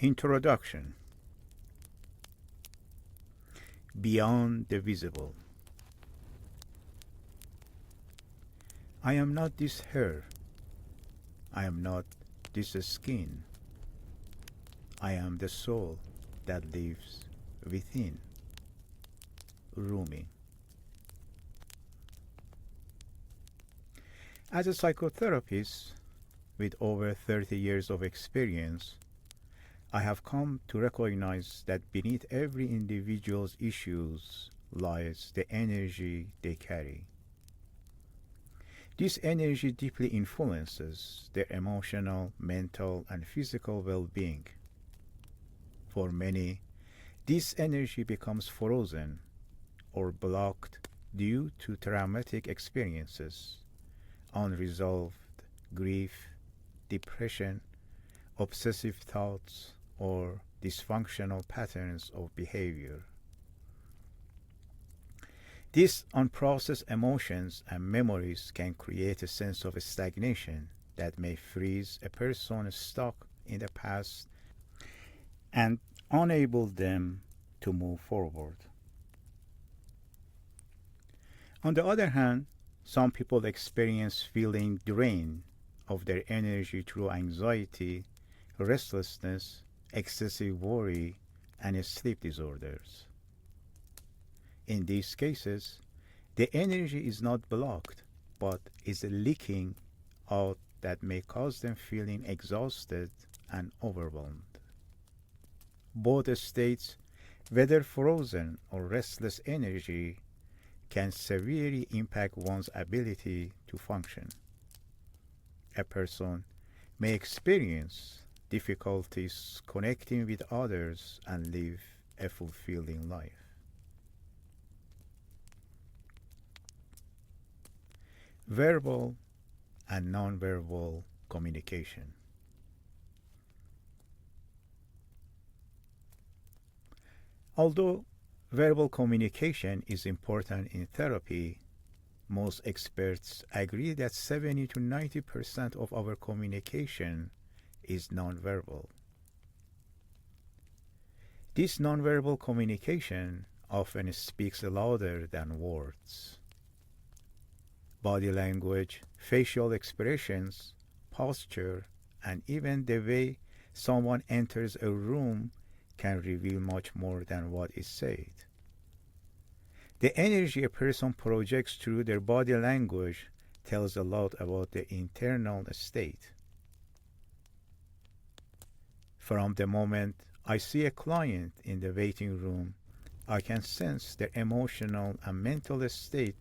Introduction. Beyond the visible. I am not this hair. I am not this skin. I am the soul that lives within. Rumi. As a psychotherapist with over 30 years of experience, I have come to recognize that beneath every individual's issues lies the energy they carry. This energy deeply influences their emotional, mental, and physical well-being. For many, this energy becomes frozen or blocked due to traumatic experiences, unresolved grief, depression, obsessive thoughts, or dysfunctional patterns of behavior. These unprocessed emotions and memories can create a sense of stagnation that may freeze a person stuck in the past and enable them to move forward. On the other hand, some people experience feeling drained of their energy through anxiety, restlessness, excessive worry, and sleep disorders. In these cases, the energy is not blocked, but is leaking out that may cause them feeling exhausted and overwhelmed. Both states, whether frozen or restless energy, can severely impact one's ability to function. A person may experience difficulties connecting with others and live a fulfilling life. Verbal and nonverbal communication. Although verbal communication is important in therapy, most experts agree that 70 to 90% of our communication is nonverbal. This nonverbal communication often speaks louder than words. Body language, facial expressions, posture, and even the way someone enters a room can reveal much more than what is said. The energy a person projects through their body language tells a lot about their internal state. From the moment I see a client in the waiting room, I can sense their emotional and mental state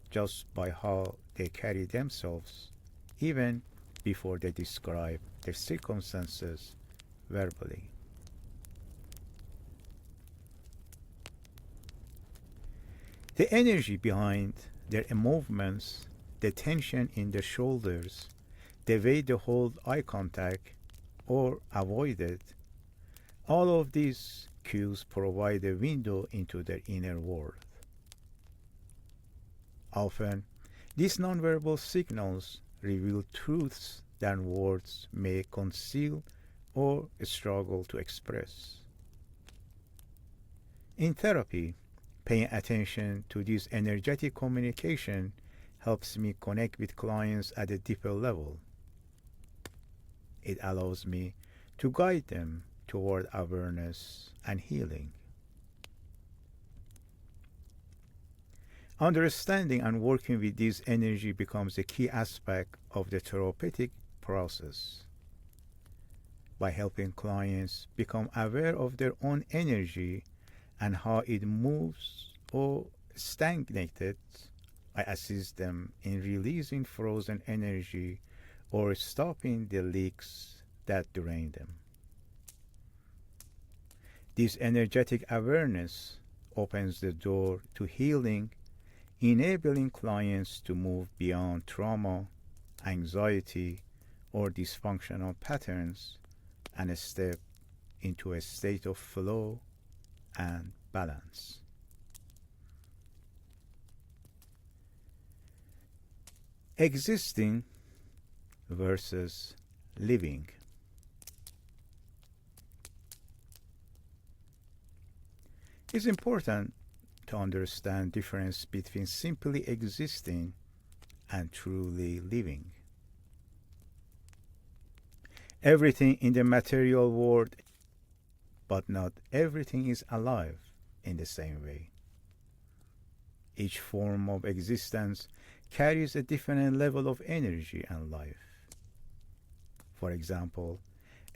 just by how they carry themselves, even before they describe their circumstances verbally. The energy behind their movements, the tension in their shoulders, the way they hold eye contact or avoid it, all of these cues provide a window into their inner world. Often, these nonverbal signals reveal truths that words may conceal or struggle to express. In therapy, paying attention to this energetic communication helps me connect with clients at a deeper level. It allows me to guide them toward awareness and healing. Understanding and working with this energy becomes a key aspect of the therapeutic process. By helping clients become aware of their own energy and how it moves or stagnated, I assist them in releasing frozen energy or stopping the leaks that drain them. This energetic awareness opens the door to healing, enabling clients to move beyond trauma, anxiety, or dysfunctional patterns and step into a state of flow and balance. Existing versus living. It's important to understand difference between simply existing and truly living. Everything in the material world, but not everything is alive in the same way. Each form of existence carries a different level of energy and life. For example,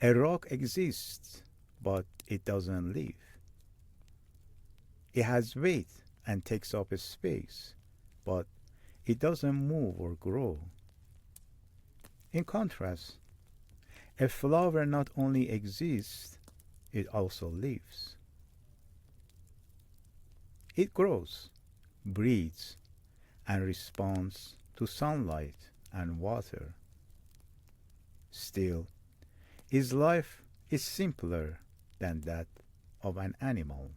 a rock exists, but it doesn't live. It has weight and takes up a space, but it doesn't move or grow. In contrast, a flower not only exists, it also lives. It grows, breathes, and responds to sunlight and water. Still, its life is simpler than that of an animal.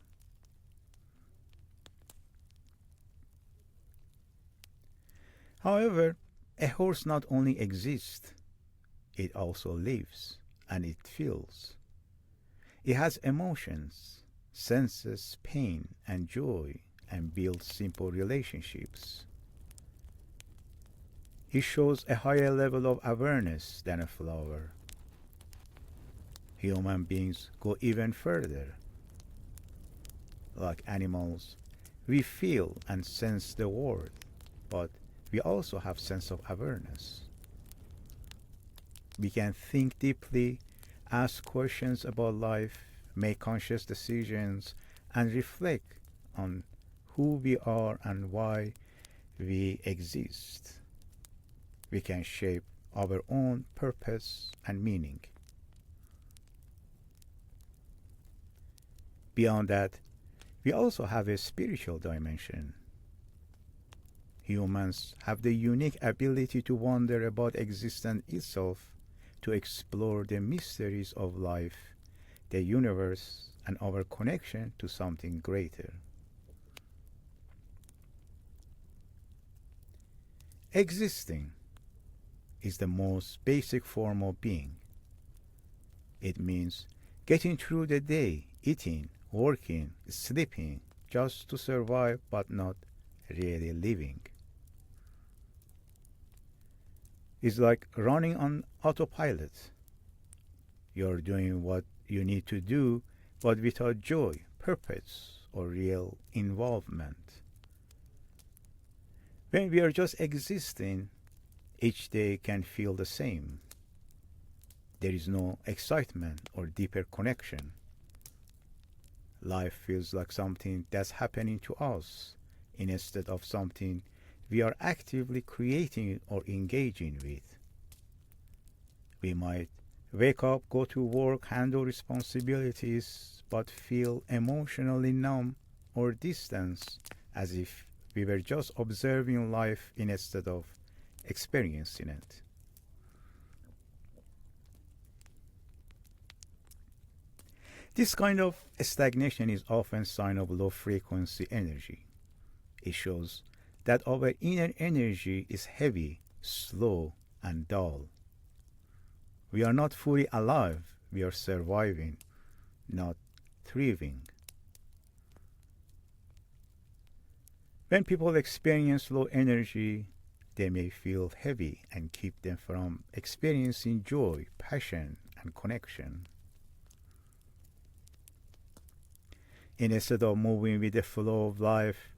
However, a horse not only exists, it also lives and it feels. It has emotions, senses pain and joy, and builds simple relationships. It shows a higher level of awareness than a flower. Human beings go even further. Like animals, we feel and sense the world, but we also have sense of awareness. We can think deeply, ask questions about life, make conscious decisions, and reflect on who we are and why we exist. We can shape our own purpose and meaning. Beyond that, we also have a spiritual dimension. Humans have the unique ability to wonder about existence itself, to explore the mysteries of life, the universe, and our connection to something greater. Existing is the most basic form of being. It means getting through the day, eating, working, sleeping, just to survive, but not really living. It's like running on autopilot. You're doing what you need to do, but without joy, purpose, or real involvement. When we are just existing, each day can feel the same. There is no excitement or deeper connection. Life feels like something that's happening to us instead of something we are actively creating or engaging with. We might wake up, go to work, handle responsibilities, but feel emotionally numb or distant, as if we were just observing life instead of experiencing it. This kind of stagnation is often a sign of low frequency energy. It shows that our inner energy is heavy, slow, and dull. We are not fully alive, we are surviving, not thriving. When people experience low energy, they may feel heavy and keep them from experiencing joy, passion, and connection. Instead of moving with the flow of life,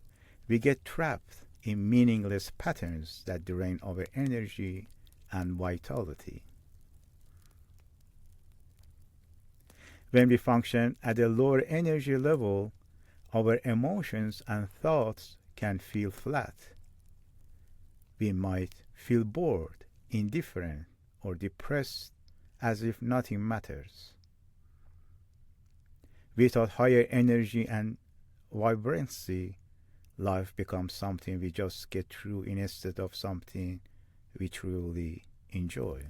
we get trapped in meaningless patterns that drain our energy and vitality. When we function at a lower energy level, our emotions and thoughts can feel flat. We might feel bored, indifferent, or depressed, as if nothing matters. Without higher energy and vibrancy, life becomes something we just get through instead of something we truly enjoy.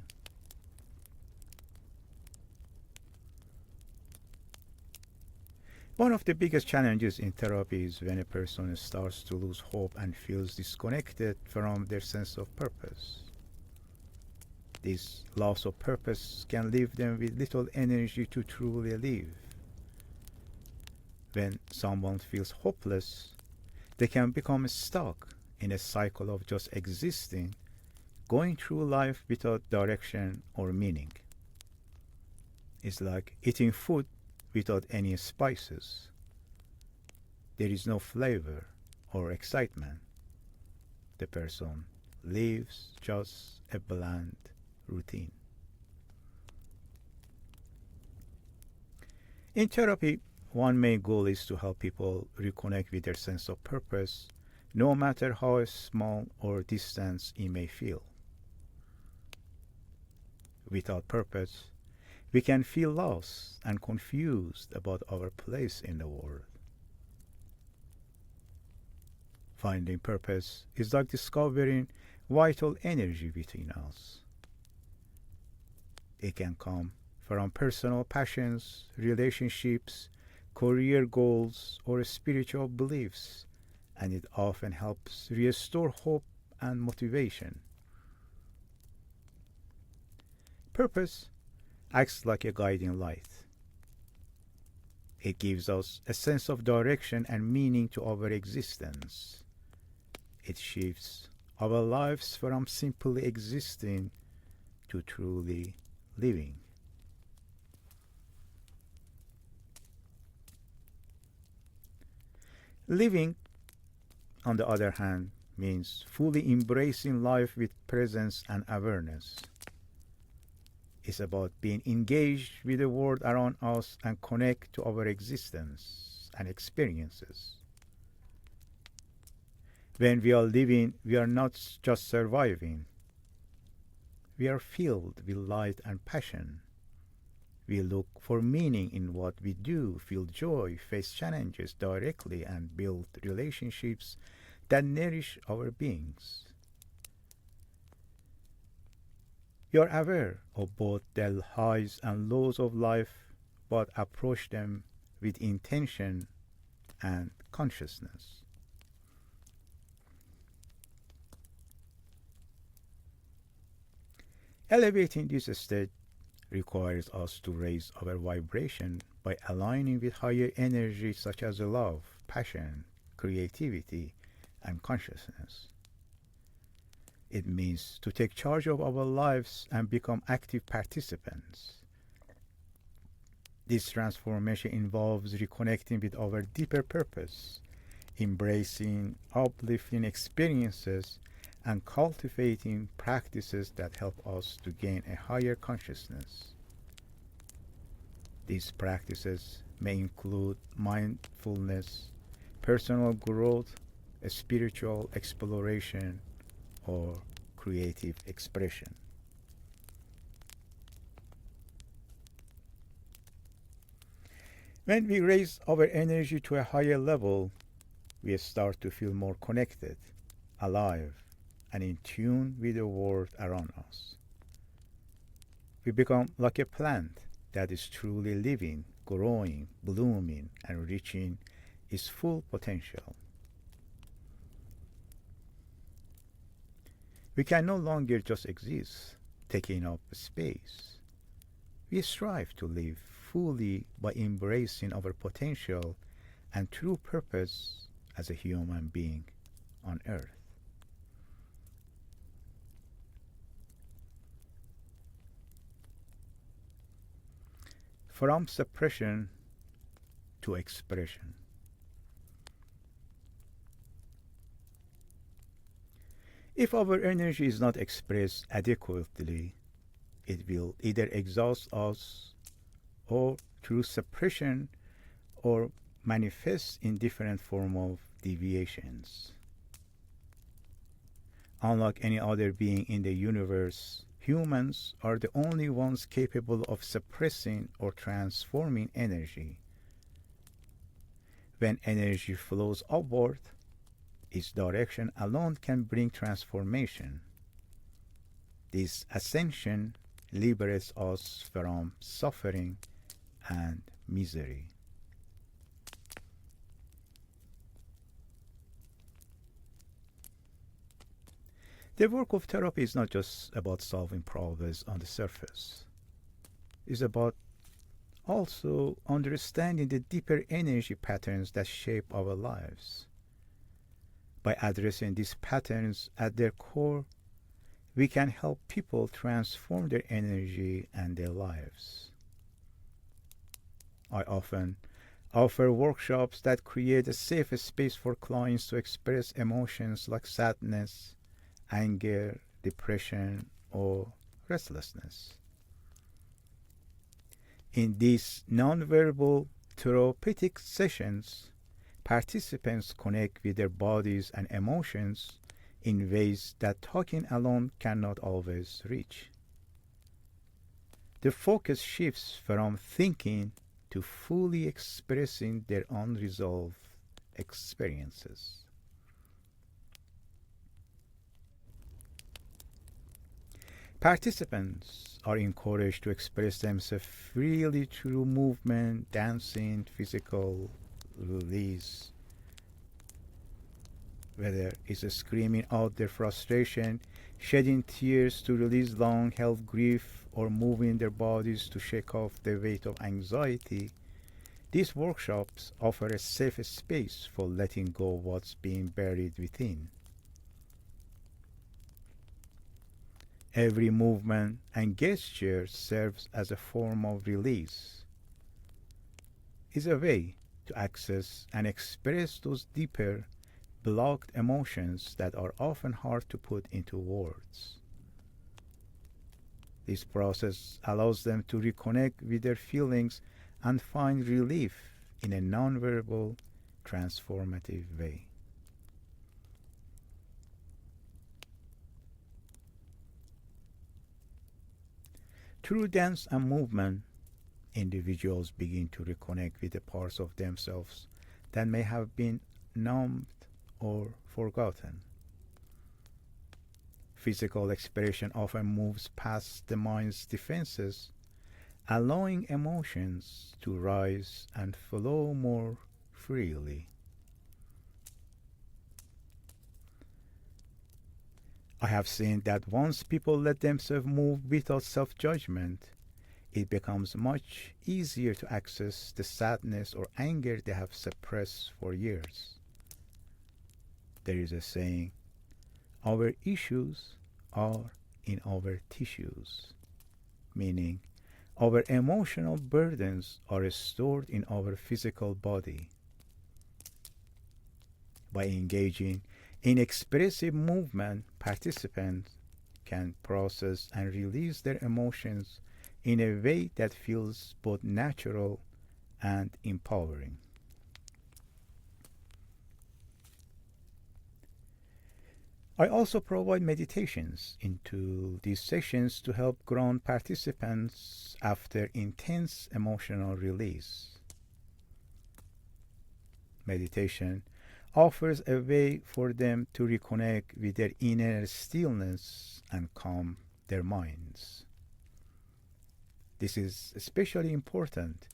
One of the biggest challenges in therapy is when a person starts to lose hope and feels disconnected from their sense of purpose. This loss of purpose can leave them with little energy to truly live. When someone feels hopeless, they can become stuck in a cycle of just existing, going through life without direction or meaning. It's like eating food without any spices. There is no flavor or excitement. The person lives just a bland routine. In therapy, one main goal is to help people reconnect with their sense of purpose, no matter how small or distant it may feel. Without purpose, we can feel lost and confused about our place in the world. Finding purpose is like discovering vital energy within us. It can come from personal passions, relationships, career goals, or spiritual beliefs, and it often helps restore hope and motivation. Purpose acts like a guiding light. It gives us a sense of direction and meaning to our existence. It shifts our lives from simply existing to truly living. Living, on the other hand, means fully embracing life with presence and awareness. It's about being engaged with the world around us and connect to our existence and experiences. When we are living, we are not just surviving. We are filled with light and passion. We look for meaning in what we do, feel joy, face challenges directly, and build relationships that nourish our beings. You are aware of both the highs and lows of life, but approach them with intention and consciousness. Elevating this state requires us to raise our vibration by aligning with higher energies such as love, passion, creativity, and consciousness. It means to take charge of our lives and become active participants. This transformation involves reconnecting with our deeper purpose, embracing uplifting experiences, and cultivating practices that help us to gain a higher consciousness. These practices may include mindfulness, personal growth, spiritual exploration, or creative expression. When we raise our energy to a higher level, we start to feel more connected, alive, and in tune with the world around us. We become like a plant that is truly living, growing, blooming, and reaching its full potential. We can no longer just exist, taking up space. We strive to live fully by embracing our potential and true purpose as a human being on earth. From suppression to expression. If our energy is not expressed adequately, it will either exhaust us or through suppression or manifest in different form of deviations. Unlike any other being in the universe, humans are the only ones capable of suppressing or transforming energy. When energy flows upward, its direction alone can bring transformation. This ascension liberates us from suffering and misery. The work of therapy is not just about solving problems on the surface. It's about Also, understanding the deeper energy patterns that shape our lives. By addressing these patterns at their core, we can help people transform their energy and their lives. I often offer workshops that create a safe space for clients to express emotions like sadness, anger, depression, or restlessness. In these nonverbal therapeutic sessions, participants connect with their bodies and emotions in ways that talking alone cannot always reach. The focus shifts from thinking to fully expressing their unresolved experiences. Participants are encouraged to express themselves freely through movement, dancing, physical release, whether it's screaming out their frustration, shedding tears to release long held grief, or moving their bodies to shake off the weight of anxiety. These workshops offer a safe space for letting go of what's being buried within. Every movement and gesture serves as a form of release. It's a way to access and express those deeper, blocked emotions that are often hard to put into words. This process allows them to reconnect with their feelings and find relief in a nonverbal, transformative way. Through dance and movement, individuals begin to reconnect with the parts of themselves that may have been numbed or forgotten. Physical expression often moves past the mind's defenses, allowing emotions to rise and flow more freely. I have seen that once people let themselves move without self-judgment, it becomes much easier to access the sadness or anger they have suppressed for years. There is a saying, our issues are in our tissues, meaning our emotional burdens are stored in our physical body. By engaging in expressive movement, participants can process and release their emotions in a way that feels both natural and empowering. I also provide meditations into these sessions to help ground participants after intense emotional release. Meditation offers a way for them to reconnect with their inner stillness and calm their minds. This is especially important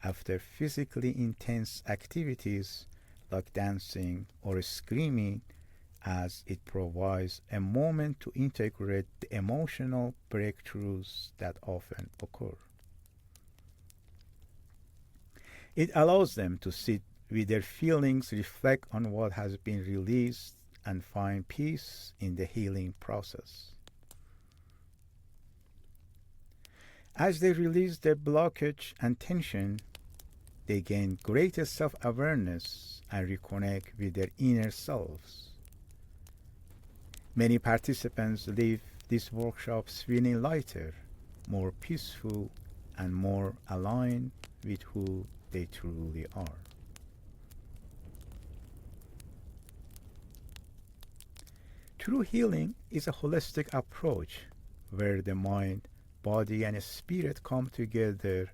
after physically intense activities like dancing or screaming, as it provides a moment to integrate the emotional breakthroughs that often occur. It allows them to sit with their feelings, reflect on what has been released, and find peace in the healing process. As they release their blockage and tension, they gain greater self-awareness and reconnect with their inner selves. Many participants leave these workshops feeling lighter, more peaceful, and more aligned with who they truly are. True healing is a holistic approach where the mind, body, and spirit come together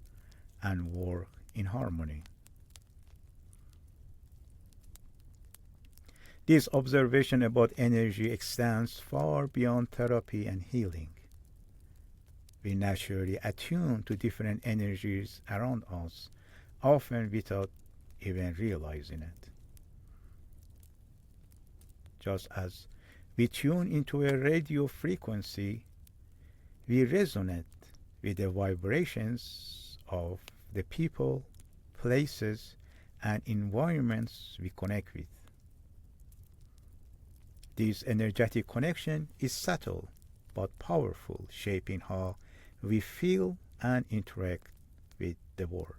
and work in harmony. This observation about energy extends far beyond therapy and healing. We naturally attune to different energies around us, often without even realizing it. Just as we tune into a radio frequency, we resonate with the vibrations of the people, places, and environments we connect with. This energetic connection is subtle but powerful, shaping how we feel and interact with the world.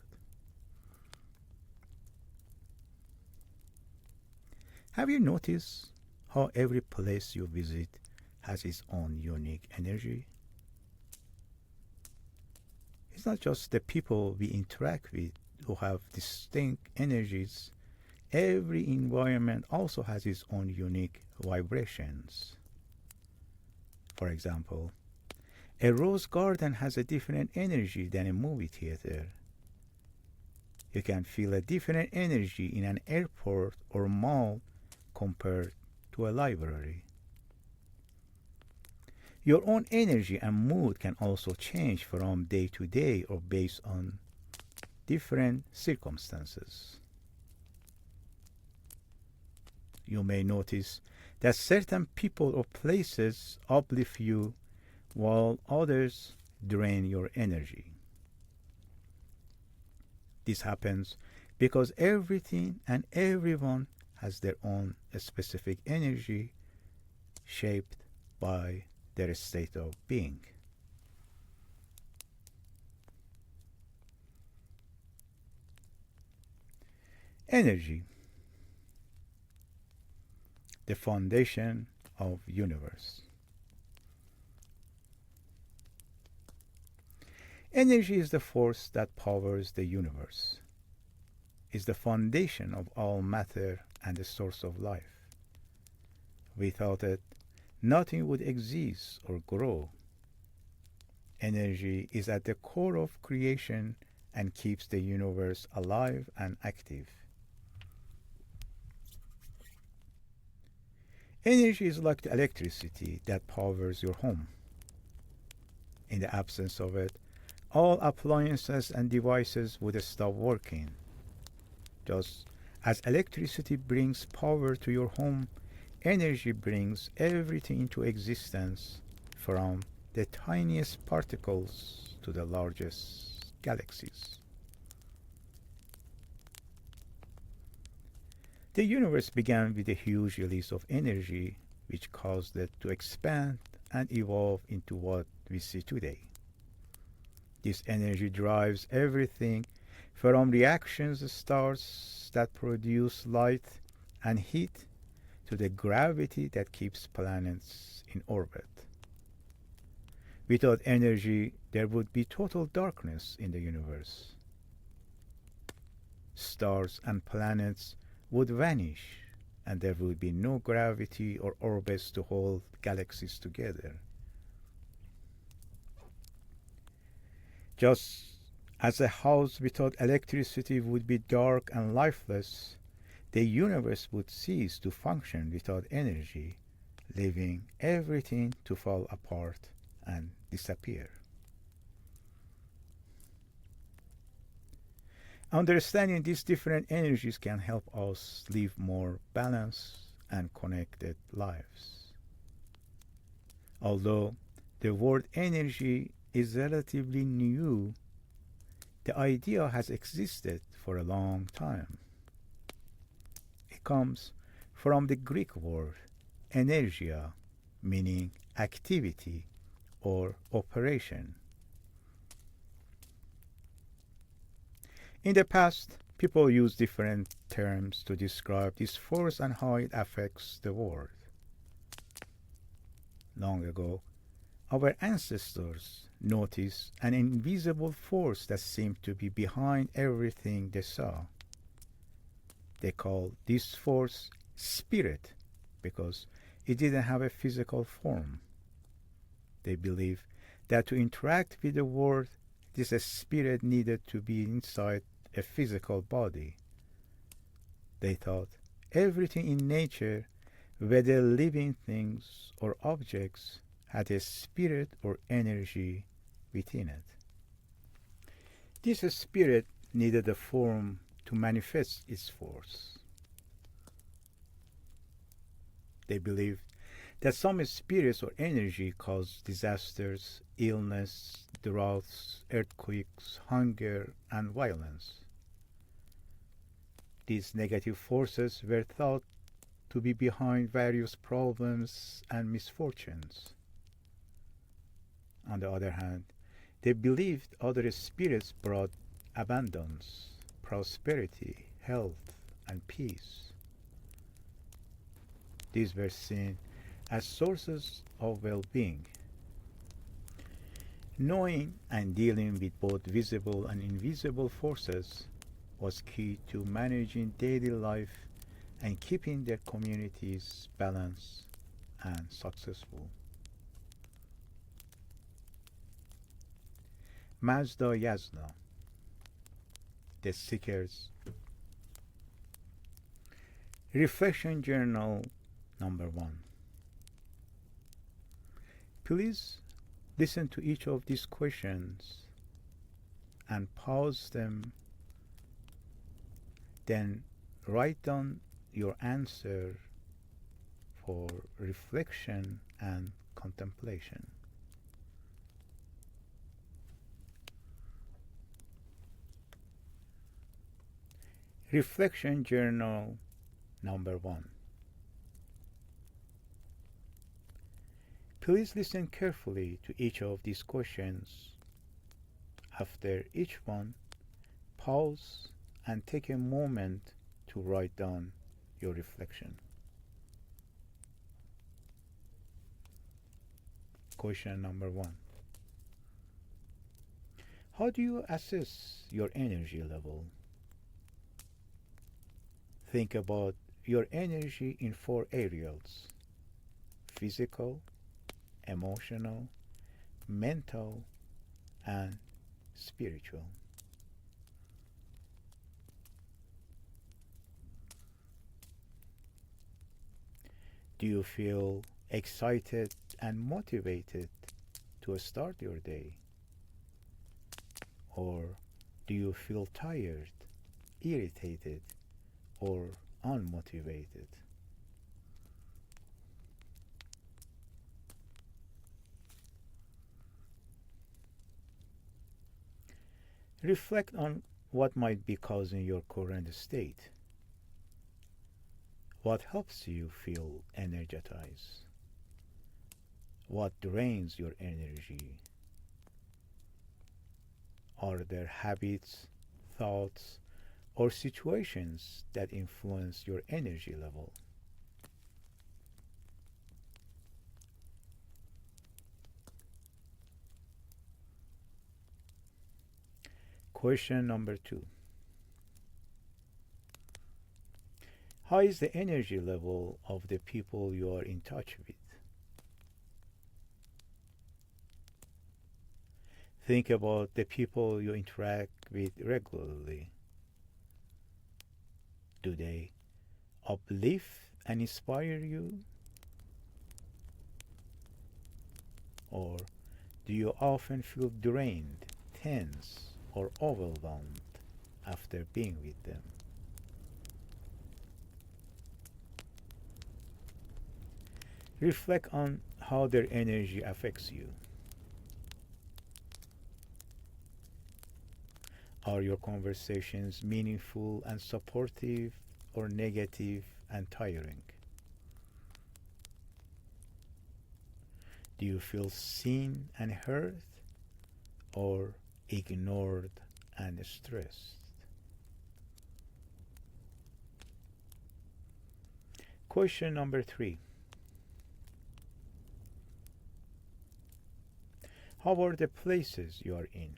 Have you noticed how every place you visit has its own unique energy? It's not just the people we interact with who have distinct energies. Every environment also has its own unique vibrations. For example, a rose garden has a different energy than a movie theater. You can feel a different energy in an airport or mall compared to a library. Your own energy and mood can also change from day to day or based on different circumstances. You may notice that certain people or places uplift you while others drain your energy. This happens because everything and everyone has their own specific energy shaped by their state of being. Energy, the foundation of universe. Energy is the force that powers the universe, is the foundation of all matter and the source of life. Without it, nothing would exist or grow. Energy is at the core of creation and keeps the universe alive and active. Energy is like the electricity that powers your home. In the absence of it, all appliances and devices would stop working. Just as electricity brings power to your home, energy brings everything into existence, from the tiniest particles to the largest galaxies. The universe began with a huge release of energy, which caused it to expand and evolve into what we see today. This energy drives everything from reactions stars that produce light and heat to the gravity that keeps planets in orbit. Without energy, there would be total darkness in the universe. Stars and planets would vanish, and there would be no gravity or orbits to hold galaxies together. Just as a house without electricity would be dark and lifeless, the universe would cease to function without energy, leaving everything to fall apart and disappear. Understanding these different energies can help us live more balanced and connected lives. Although the word energy is relatively new, the idea has existed for a long time. It comes from the Greek word energia, meaning activity or operation. In the past, people used different terms to describe this force and how it affects the world. Long ago, our ancestors noticed an invisible force that seemed to be behind everything they saw. They called this force spirit because it didn't have a physical form. They believed that to interact with the world, this spirit needed to be inside a physical body. They thought everything in nature, whether living things or objects, had a spirit or energy within it. This spirit needed a form to manifest its force. They believed That some spirits or energy cause disasters, illness, droughts, earthquakes, hunger, and violence. These negative forces were thought to be behind various problems and misfortunes. On the other hand, they believed other spirits brought abundance, prosperity, health, and peace. These were seen as sources of well being. Knowing and dealing with both visible and invisible forces was key to managing daily life and keeping their communities balanced and successful. Mazda Yazda, The Seekers. Reflection Journal number 1. Please listen to each of these questions and pause them, then write down your answer for reflection and contemplation. Reflection Journal number 1. Please listen carefully to each of these questions. After each one, pause and take a moment to write down your reflection. Question number 1. How do you assess your energy level? Think about your energy in 4 areas: physical, emotional, mental, and spiritual. Do you feel excited and motivated to start your day? Or do you feel tired, irritated, or unmotivated? Reflect on what might be causing your current state. What helps you feel energized? What drains your energy? Are there habits, thoughts, or situations that influence your energy level? Question number 2. How is the energy level of the people you are in touch with? Think about the people you interact with regularly. Do they uplift and inspire you? Or do you often feel drained, tense, or overwhelmed after being with them? Reflect on how their energy affects you. Are your conversations meaningful and supportive, or negative and tiring? Do you feel seen and heard, or ignored and stressed? Question number 3. How are the places you are in?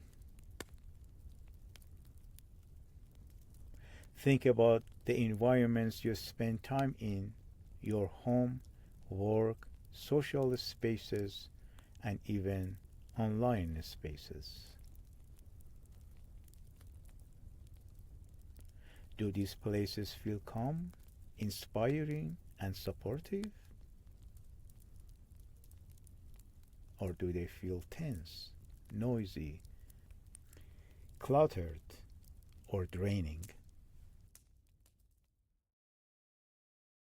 Think about the environments you spend time in: your home, work, social spaces, and even online spaces. Do these places feel calm, inspiring, and supportive? Or do they feel tense, noisy, cluttered, or draining?